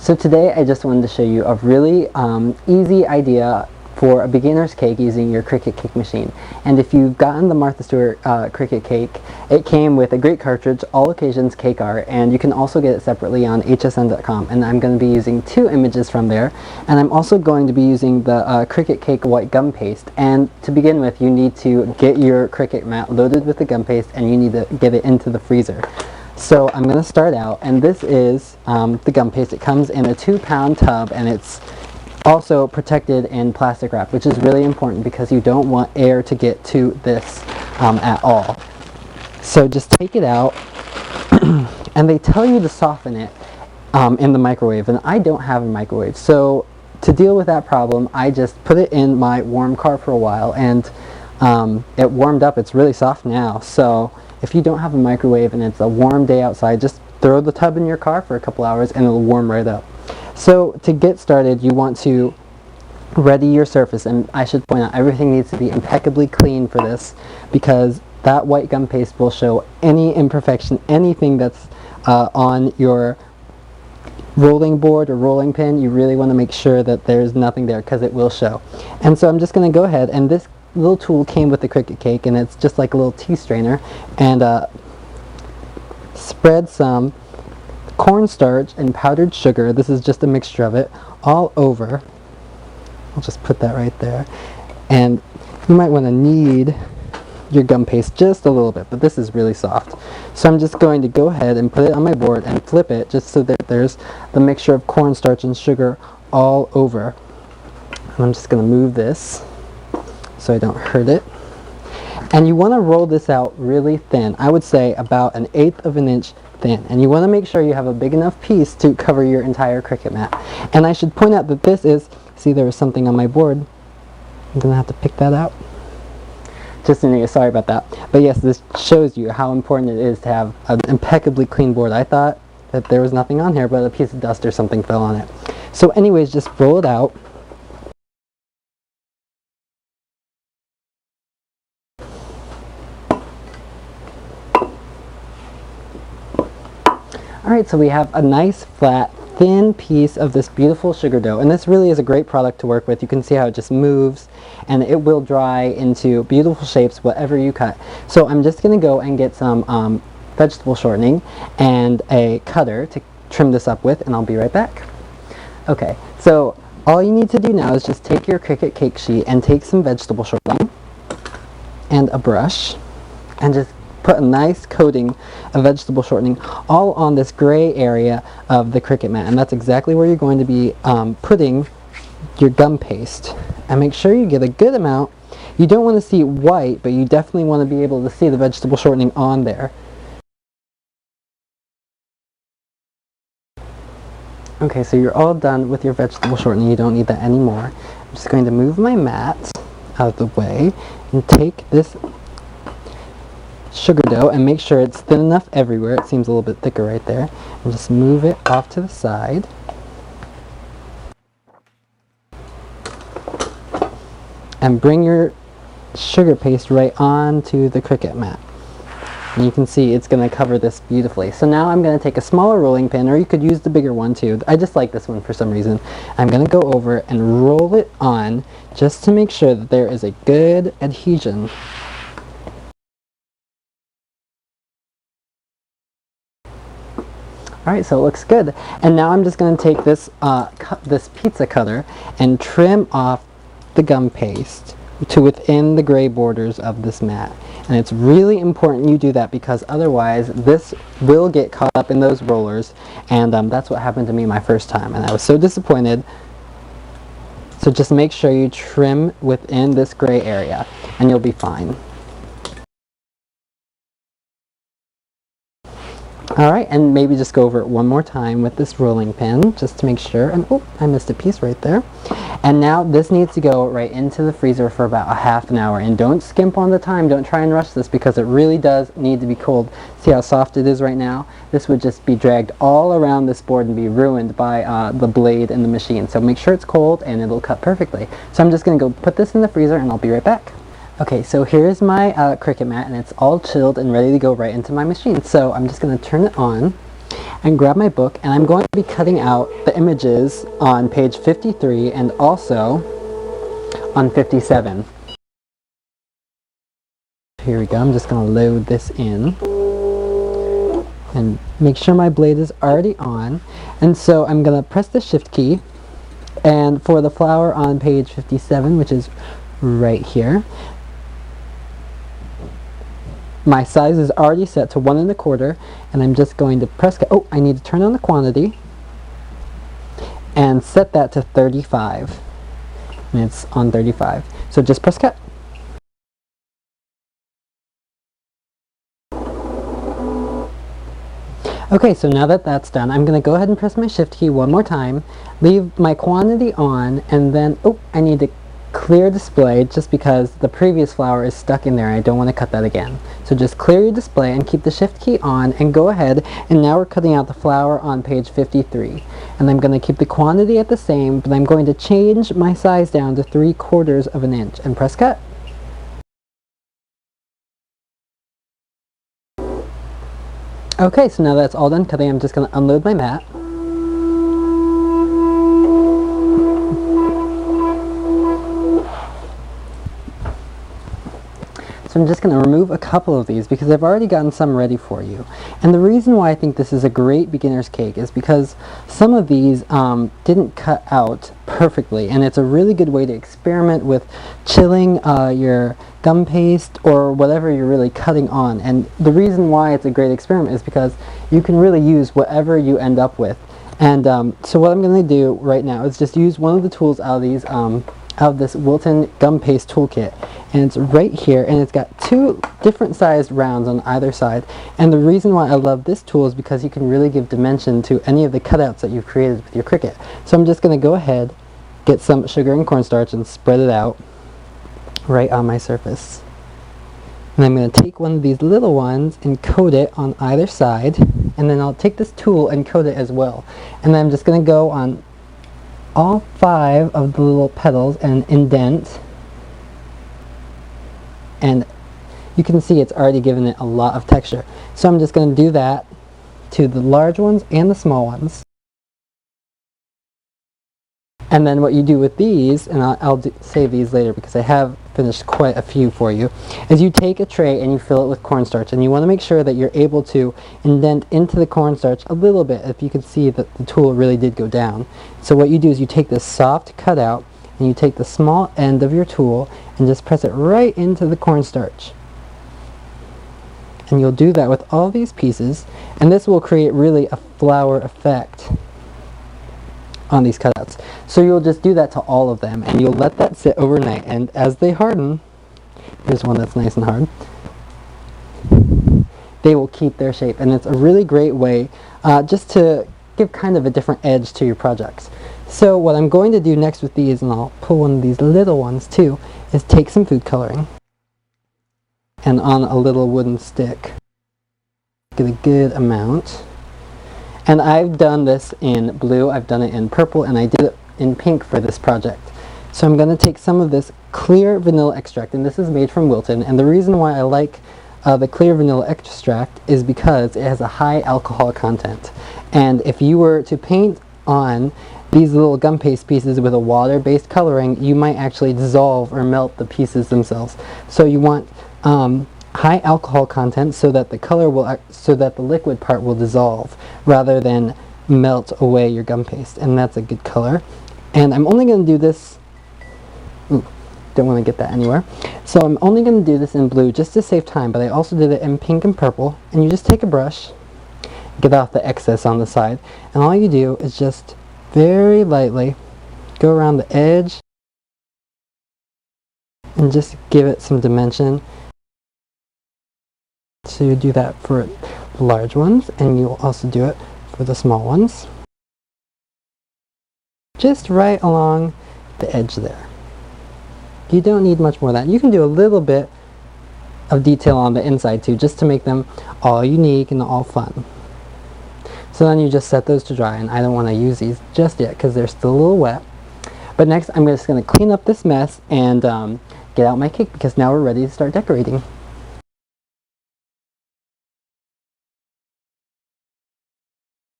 So today I just wanted to show you a really easy idea for a beginner's cake using your Cricut Cake machine. And if you've gotten the Martha Stewart Cricut Cake, it came with a great cartridge, all occasions cake art, and you can also get it separately on hsn.com. And I'm going to be using 2 images from there, and I'm also going to be using the Cricut Cake white gum paste. And to begin with, you need to get your Cricut mat loaded with the gum paste, and you need to get it into the freezer. So I'm going to start out, and this is the gum paste. It comes in a 2-pound tub, and it's also protected in plastic wrap, which is really important because you don't want air to get to this at all. So just take it out, and they tell you to soften it in the microwave, and I don't have a microwave. So to deal with that problem, I just put it in my warm car for a while, and it warmed up. It's really soft now. So if you don't have a microwave and it's a warm day outside, just throw the tub in your car for a couple hours and it'll warm right up. So to get started, you want to ready your surface, and I should point out everything needs to be impeccably clean for this, because that white gum paste will show any imperfection, anything that's on your rolling board or rolling pin. You really want to make sure that there's nothing there, because it will show. And so I'm just going to go ahead, and this little tool came with the Cricut Cake, and it's just like a little tea strainer, and spread some cornstarch and powdered sugar, this is just a mixture of it, all over. I'll just put that right there. And you might want to knead your gum paste just a little bit, but this is really soft. So I'm just going to go ahead and put it on my board and flip it, just so that there's the mixture of cornstarch and sugar all over. And I'm just going to move this so I don't hurt it. And you want to roll this out really thin. I would say about 1/8 of an inch thin. And you want to make sure you have a big enough piece to cover your entire Cricut mat. And I should point out that this is, see, there was something on my board. I'm going to have to pick that out. Just in case, sorry about that. But yes, this shows you how important it is to have an impeccably clean board. I thought that there was nothing on here, but a piece of dust or something fell on it. So anyways, just roll it out. Alright, so we have a nice flat thin piece of this beautiful sugar dough, and this really is a great product to work with. You can see how it just moves, and it will dry into beautiful shapes whatever you cut. So I'm just going to go and get some vegetable shortening and a cutter to trim this up with, and I'll be right back. Okay, so all you need to do now is just take your Cricut Cake sheet and take some vegetable shortening and a brush, and just put a nice coating of vegetable shortening all on this gray area of the Cricut mat, and that's exactly where you're going to be putting your gum paste. And make sure you get a good amount. You don't want to see white, but you definitely want to be able to see the vegetable shortening on there. Okay, so you're all done with your vegetable shortening. You don't need that anymore. I'm just going to move my mat out of the way and take this sugar dough and make sure it's thin enough everywhere. It seems a little bit thicker right there. And just move it off to the side. And bring your sugar paste right onto the Cricut mat. And you can see it's going to cover this beautifully. So now I'm going to take a smaller rolling pin, or you could use the bigger one too. I just like this one for some reason. I'm going to go over and roll it on just to make sure that there is a good adhesion. Alright, so it looks good. And now I'm just going to take this this pizza cutter and trim off the gum paste to within the gray borders of this mat. And it's really important you do that, because otherwise this will get caught up in those rollers, and that's what happened to me my first time, and I was so disappointed. So just make sure you trim within this gray area and you'll be fine. Alright, and maybe just go over it one more time with this rolling pin, just to make sure. And oh, I missed a piece right there. And now this needs to go right into the freezer for about a half an hour. And don't skimp on the time, don't try and rush this, because it really does need to be cold. See how soft it is right now? This would just be dragged all around this board and be ruined by the blade in the machine. So make sure it's cold and it'll cut perfectly. So I'm just going to go put this in the freezer, and I'll be right back. Okay, so here's my Cricut mat, and it's all chilled and ready to go right into my machine. So I'm just going to turn it on, and grab my book, and I'm going to be cutting out the images on page 53 and also on 57. Here we go. I'm just going to load this in and make sure my blade is already on. And so I'm going to press the shift key, and for the flower on page 57, which is right here, my size is already set to 1 1/4, and I'm just going to press, oh, I need to turn on the quantity and set that to 35. And it's on 35. So just press cut. Okay, so now that that's done, I'm going to go ahead and press my shift key one more time, leave my quantity on, and then, oh, I need to clear display just because the previous flower is stuck in there and I don't want to cut that again. So just clear your display and keep the shift key on and go ahead, and now we're cutting out the flower on page 53. And I'm going to keep the quantity at the same, but I'm going to change my size down to 3/4 of an inch and press cut. Okay, so now that's all done cutting, I'm just going to unload my mat. So I'm just going to remove a couple of these because I've already gotten some ready for you. And the reason why I think this is a great beginner's cake is because some of these didn't cut out perfectly, and it's a really good way to experiment with chilling your gum paste or whatever you're really cutting on. And the reason why it's a great experiment is because you can really use whatever you end up with. And so what I'm going to do right now is just use one of the tools out of these out of this Wilton gum paste toolkit, and it's right here, and it's got 2 different sized rounds on either side. And the reason why I love this tool is because you can really give dimension to any of the cutouts that you've created with your Cricut. So I'm just going to go ahead, get some sugar and cornstarch and spread it out right on my surface. And I'm going to take one of these little ones and coat it on either side, and then I'll take this tool and coat it as well. And then I'm just going to go on all 5 of the little petals and indent, and you can see it's already given it a lot of texture. So I'm just going to do that to the large ones and the small ones. And then what you do with these, and I'll save these later because I have finished quite a few for you, is you take a tray and you fill it with cornstarch, and you want to make sure that you're able to indent into the cornstarch a little bit, if you can see that the tool really did go down. So what you do is you take this soft cutout and you take the small end of your tool and just press it right into the cornstarch. And you'll do that with all these pieces, and this will create really a flower effect on these cutouts. So you'll just do that to all of them, and you'll let that sit overnight, and as they harden, here's one that's nice and hard, they will keep their shape. And it's a really great way just to give kind of a different edge to your projects. So what I'm going to do next with these, and I'll pull one of these little ones too, is take some food coloring and on a little wooden stick get a good amount. And I've done this in blue, I've done it in purple, and I did it in pink for this project. So I'm going to take some of this clear vanilla extract, and this is made from Wilton, and the reason why I like the clear vanilla extract is because it has a high alcohol content. And if you were to paint on these little gum paste pieces with a water-based coloring, you might actually dissolve or melt the pieces themselves. So you want high alcohol content so that the color will, so that the liquid part will dissolve rather than melt away your gum paste, and that's a good color. And I'm only going to do this, ooh, don't want to get that anywhere. So I'm only going to do this in blue just to save time, but I also did it in pink and purple. And you just take a brush, get off the excess on the side, and all you do is just very lightly go around the edge and just give it some dimension. So you do that for the large ones, and you'll also do it for the small ones. Just right along the edge there. You don't need much more of that. You can do a little bit of detail on the inside too, just to make them all unique and all fun. So then you just set those to dry, and I don't want to use these just yet because they're still a little wet. But next I'm just going to clean up this mess and get out my cake, because now we're ready to start decorating.